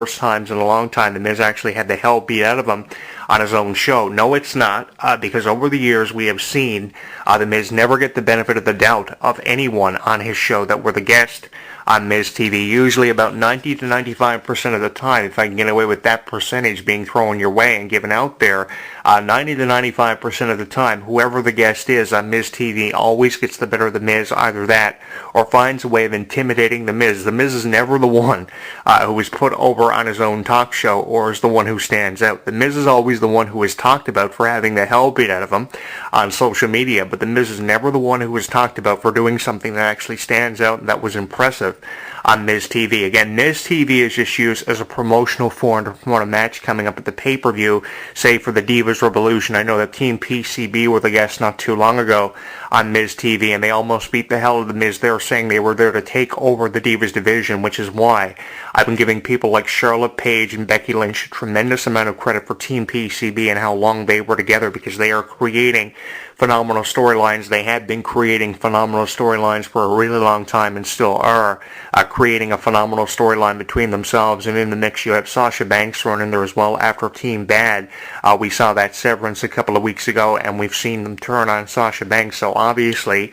first times in a long time the Miz actually had the hell beat out of him on his own show. No, it's not, because over the years we have seen the Miz never get the benefit of the doubt of anyone on his show that were the guest on Miz TV. Usually about 90 to 95% of the time, if I can get away with that percentage being thrown your way and given out there, 90 to 95% of the time, whoever the guest is on Miz TV always gets the better of the Miz, either that or finds a way of intimidating the Miz. The Miz is never the one who is put over on his own talk show or is the one who stands out. The Miz is always the one who is talked about for having the hell beat out of him on social media, but the Miz is never the one who is talked about for doing something that actually stands out and that was impressive on Miz TV. Again, Miz TV is just used as a promotional form to promote a match coming up at the pay-per-view, say for the Divas Revolution. I know that Team PCB were the guests not too long ago on Miz TV, and they almost beat the hell out of the Miz. They're saying they were there to take over the Divas division, which is why I've been giving people like Charlotte Paige and Becky Lynch a tremendous amount of credit for Team PCB and how long they were together, because they are creating phenomenal storylines. They have been creating phenomenal storylines for a really long time and still are creating a phenomenal storyline between themselves. And in the mix you have Sasha Banks thrown in there as well after Team Bad. We saw that severance a couple of weeks ago, and we've seen them turn on Sasha Banks. So obviously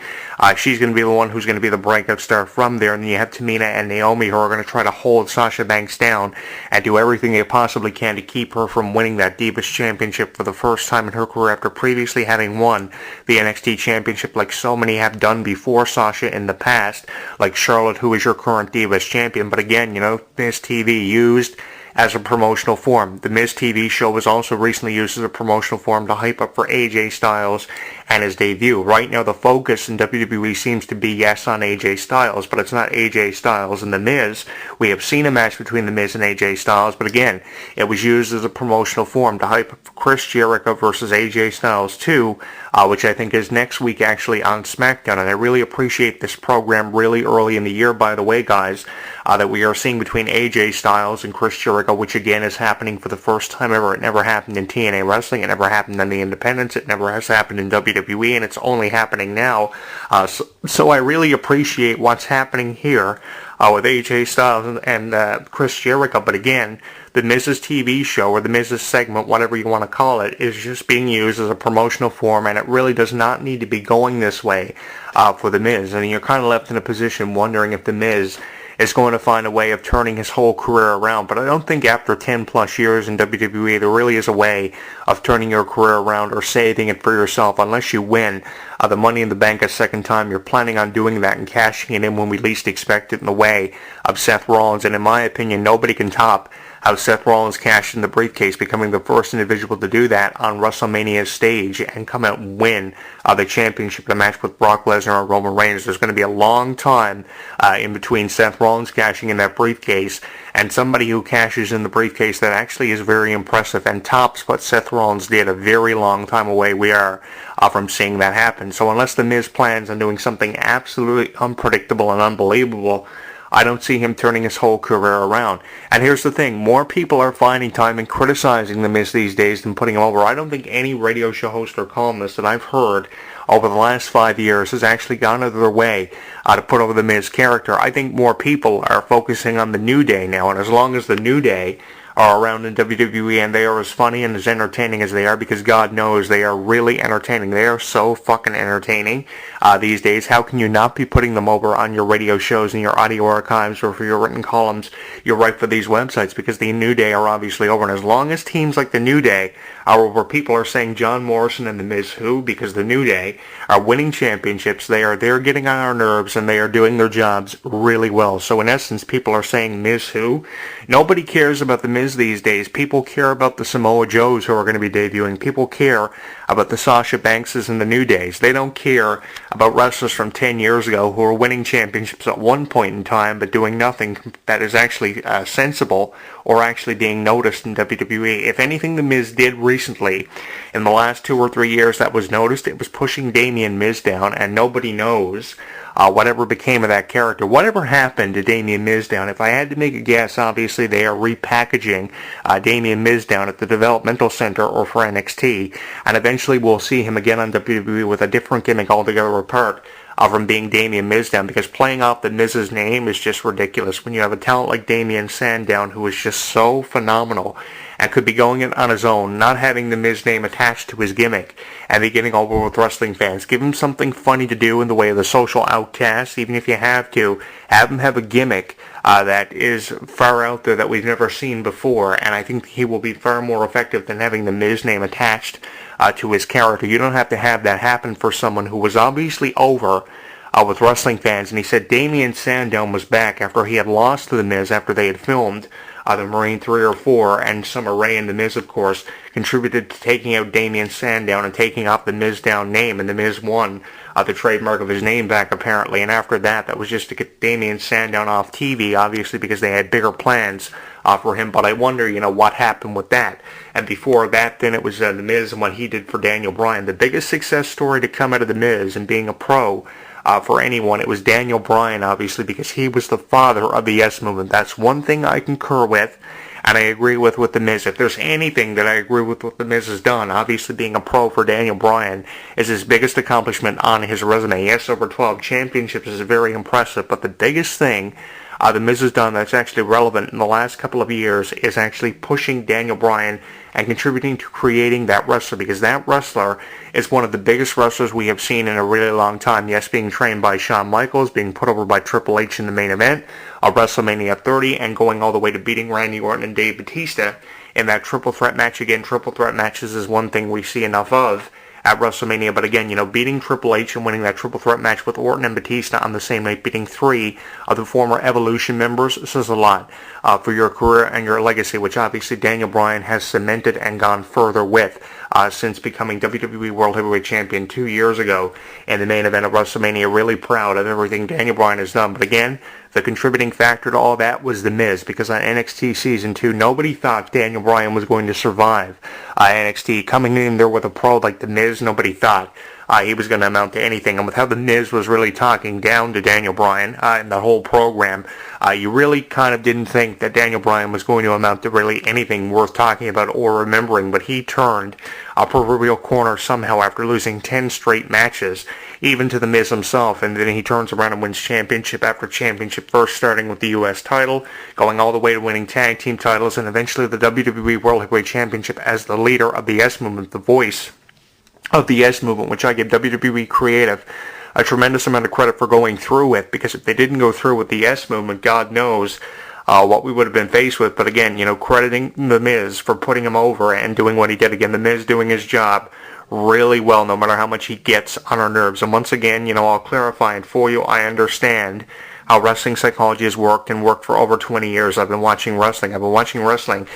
she's going to be the one who's going to be the breakout star from there. And then you have Tamina and Naomi, who are going to try to hold Sasha Banks down and do everything they possibly can to keep her from winning that Divas Championship for the first time in her career after previously having won the NXT Championship like so many have done before Sasha in the past, like Charlotte, who is your current Divas Champion. But again, Miz TV used as a promotional form. The Miz TV show was also recently used as a promotional form to hype up for AJ Styles and his debut. Right now the focus in WWE seems to be, yes, on AJ Styles, but it's not AJ Styles and The Miz. We have seen a match between The Miz and AJ Styles, but again, it was used as a promotional form to hype up for Chris Jericho versus AJ Styles 2, which I think is next week actually on SmackDown. And I really appreciate this program really early in the year, by the way, guys, that we are seeing between AJ Styles and Chris Jericho, which again is happening for the first time ever. It never happened in TNA Wrestling. It never happened on the Independents. It never has happened in WWE, and it's only happening now. So I really appreciate what's happening here with AJ Styles and Chris Jericho. But again, the Miz's TV show, or the Miz's segment, whatever you want to call it, is just being used as a promotional form, and it really does not need to be going this way for the Miz. And you're kind of left in a position wondering if the Miz is going to find a way of turning his whole career around. But I don't think after 10 plus years in WWE there really is a way of turning your career around or saving it for yourself unless you win the Money in the Bank a second time. You're planning on doing that and cashing it in when we least expect it in the way of Seth Rollins. And in my opinion, nobody can top how Seth Rollins cashed in the briefcase, becoming the first individual to do that on WrestleMania's stage and come out and win the championship in a match with Brock Lesnar or Roman Reigns. There's going to be a long time in between Seth Rollins cashing in that briefcase and somebody who cashes in the briefcase that actually is very impressive and tops what Seth Rollins did a very long time away. We are from seeing that happen. So unless The Miz plans on doing something absolutely unpredictable and unbelievable, I don't see him turning his whole career around. And here's the thing, more people are finding time and criticizing The Miz these days than putting him over. I don't think any radio show host or columnist that I've heard over the last 5 years has actually gone out of their way to put over The Miz character. I think more people are focusing on the New Day now, and as long as the New Day are around in WWE and they are as funny and as entertaining as they are, because God knows they are really entertaining. They are so fucking entertaining these days. How can you not be putting them over on your radio shows and your audio archives or for your written columns you write for these websites? Because the New Day are obviously over, and as long as teams like the New Day are over, people are saying John Morrison and the Miz who, because the New Day are winning championships. They're getting on our nerves and they are doing their jobs really well. So in essence, people are saying Miz who. Nobody cares about the Miz these days. People care about the Samoa Joes who are going to be debuting. People care about the Sasha Bankses and the New Days. They don't care about wrestlers from 10 years ago who are winning championships at one point in time but doing nothing that is actually sensible or actually being noticed in WWE. If anything the Miz did recently in the last 2 or 3 years that was noticed, it was pushing Damian Miz down, and nobody knows whatever became of that character. Whatever happened to Damian Mizdown? If I had to make a guess, obviously they are repackaging Damian Mizdown at the developmental center or for NXT, and eventually we'll see him again on WWE with a different gimmick altogether apart from being Damien Mizdown, because playing off the Miz's name is just ridiculous. When you have a talent like Damien Sandown, who is just so phenomenal and could be going it on his own, not having the Miz name attached to his gimmick, and be getting over with wrestling fans. Give him something funny to do in the way of the social outcast, even if you have to. Have him have a gimmick that is far out there that we've never seen before, and I think he will be far more effective than having the Miz name attached to his character. You don't have to have that happen for someone who was obviously over with wrestling fans, and he said Damien Sandown was back after he had lost to the Miz after they had filmed the Marine 3 or 4, and Summer Rae and the Miz, of course, contributed to taking out Damien Sandown and taking off the Mizdown name, and the Miz won the trademark of his name back, apparently. And after that, that was just to get Damien Sandown off TV, obviously, because they had bigger plans for him. But I wonder, what happened with that. And before that, then it was the Miz and what he did for Daniel Bryan. The biggest success story to come out of the Miz and being a pro for anyone, it was Daniel Bryan, obviously, because he was the father of the Yes Movement. That's one thing I concur with, and I agree with The Miz. If there's anything that I agree with what The Miz has done, obviously being a pro for Daniel Bryan is his biggest accomplishment on his resume. Yes, over 12 championships is very impressive, but the biggest thing The Miz has done that's actually relevant in the last couple of years is actually pushing Daniel Bryan and contributing to creating that wrestler, because that wrestler is one of the biggest wrestlers we have seen in a really long time. Yes, being trained by Shawn Michaels, being put over by Triple H in the main event of WrestleMania 30, and going all the way to beating Randy Orton and Dave Bautista in that triple threat match. Again, triple threat matches is one thing we see enough of at WrestleMania, but again, beating Triple H and winning that triple threat match with Orton and Batista on the same night, beating 3 of the former Evolution members, says a lot for your career and your legacy, which obviously Daniel Bryan has cemented and gone further with since becoming WWE World Heavyweight Champion 2 years ago in the main event of WrestleMania. Really proud of everything Daniel Bryan has done, but again, the contributing factor to all that was The Miz, because on NXT Season 2, nobody thought Daniel Bryan was going to survive NXT. Coming in there with a pro like The Miz, nobody thought he was going to amount to anything. And with how The Miz was really talking down to Daniel Bryan in the whole program, you really kind of didn't think that Daniel Bryan was going to amount to really anything worth talking about or remembering. But he turned a proverbial corner somehow after losing 10 straight matches, even to The Miz himself. And then he turns around and wins championship after championship, first starting with the U.S. title, going all the way to winning tag team titles, and eventually the WWE World Heavyweight Championship as the leader of the Yes Movement, the voice of the Yes Movement, which I give WWE Creative a tremendous amount of credit for going through with, because if they didn't go through with the Yes Movement, God knows what we would have been faced with. But again, crediting The Miz for putting him over and doing what he did. Again, The Miz doing his job really well, no matter how much he gets on our nerves. And once again, I'll clarify it for you. I understand how wrestling psychology has worked and worked for over 20 years. I've been watching wrestling. I've been watching wrestling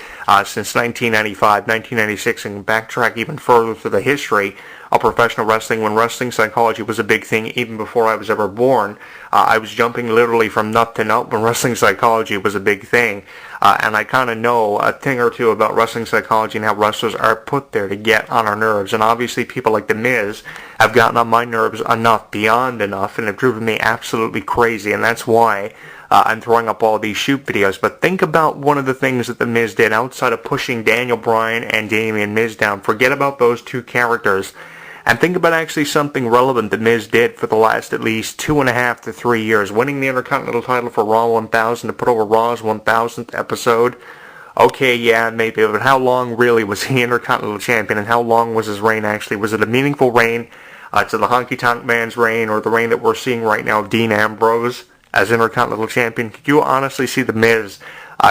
since 1995, 1996, and backtrack even further to the history of professional wrestling, when wrestling psychology was a big thing even before I was ever born. I was jumping literally from nut to nut when wrestling psychology was a big thing. And I kind of know a thing or two about wrestling psychology and how wrestlers are put there to get on our nerves. And obviously people like The Miz have gotten on my nerves enough, beyond enough, and have driven me absolutely crazy. And that's why I'm throwing up all these shoot videos. But think about one of the things that The Miz did outside of pushing Daniel Bryan and Damien Mizdown. Forget about those two characters. And think about actually something relevant The Miz did for the last at least 2.5 to 3 years. Winning the Intercontinental title for Raw 1000 to put over Raw's 1000th episode. Okay, yeah, maybe, but how long really was he Intercontinental Champion, and how long was his reign actually? Was it a meaningful reign to the Honky Tonk Man's reign, or the reign that we're seeing right now of Dean Ambrose as Intercontinental Champion? Could you honestly see The Miz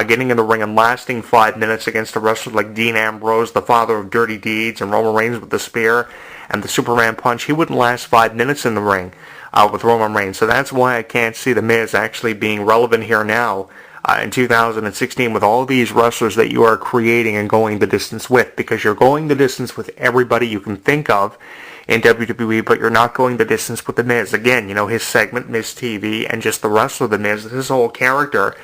getting in the ring and lasting 5 minutes against a wrestler like Dean Ambrose, the father of dirty deeds, and Roman Reigns with the spear and the Superman punch? He wouldn't last 5 minutes in the ring with Roman Reigns. So that's why I can't see The Miz actually being relevant here now in 2016 with all these wrestlers that you are creating and going the distance with, because you're going the distance with everybody you can think of in WWE, but you're not going the distance with The Miz. Again, his segment, Miz TV, and just the wrestler The Miz, his whole character,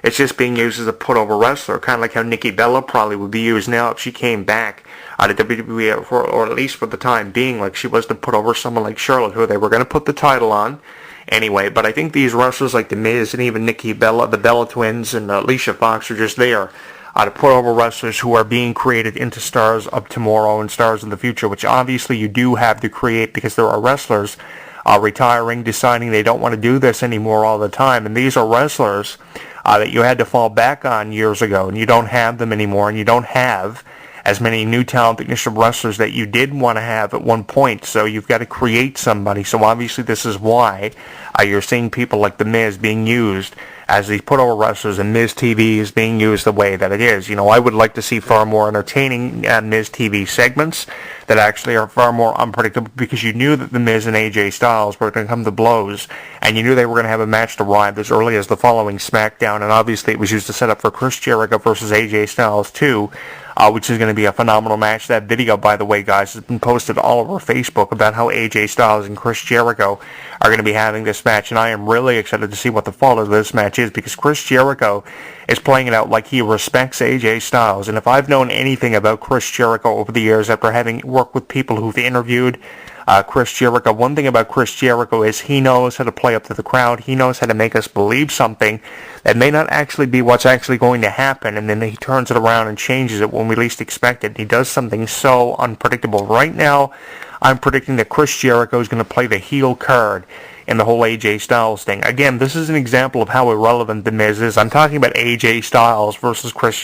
it's just being used as a put-over wrestler, kind of like how Nikki Bella probably would be used now if she came back to WWE, or at least for the time being, like she was to put over someone like Charlotte, who they were going to put the title on anyway. But I think these wrestlers like The Miz and even Nikki Bella, the Bella Twins, and Alicia Fox are just there to put over wrestlers who are being created into stars of tomorrow and stars of the future, which obviously you do have to create, because there are wrestlers retiring, deciding they don't want to do this anymore all the time. And these are wrestlers that you had to fall back on years ago, and you don't have them anymore, and you don't have as many new talent technician wrestlers that you did want to have at one point. So you've got to create somebody. So obviously this is why you're seeing people like The Miz being used as these put-over wrestlers, and Miz TV is being used the way that it is. You know, I would like to see far more entertaining Miz TV segments that actually are far more unpredictable, because you knew that The Miz and AJ Styles were going to come to blows, and you knew they were going to have a match to arrive as early as the following SmackDown, and obviously it was used to set up for Chris Jericho versus AJ Styles too, which is going to be a phenomenal match. That video, by the way, guys, has been posted all over Facebook about how AJ Styles and Chris Jericho are going to be having this match, and I am really excited to see what the fall of this match is, because Chris Jericho is playing it out like he respects AJ Styles. And if I've known anything about Chris Jericho over the years, after having worked with people who've interviewed Chris Jericho, one thing about Chris Jericho is he knows how to play up to the crowd. He knows how to make us believe something that may not actually be what's actually going to happen, and then he turns it around and changes it when we least expect it. He does something so unpredictable. Right now, I'm predicting that Chris Jericho is going to play the heel card in the whole AJ Styles thing. Again, this is an example of how irrelevant The Miz is. I'm talking about AJ Styles versus Chris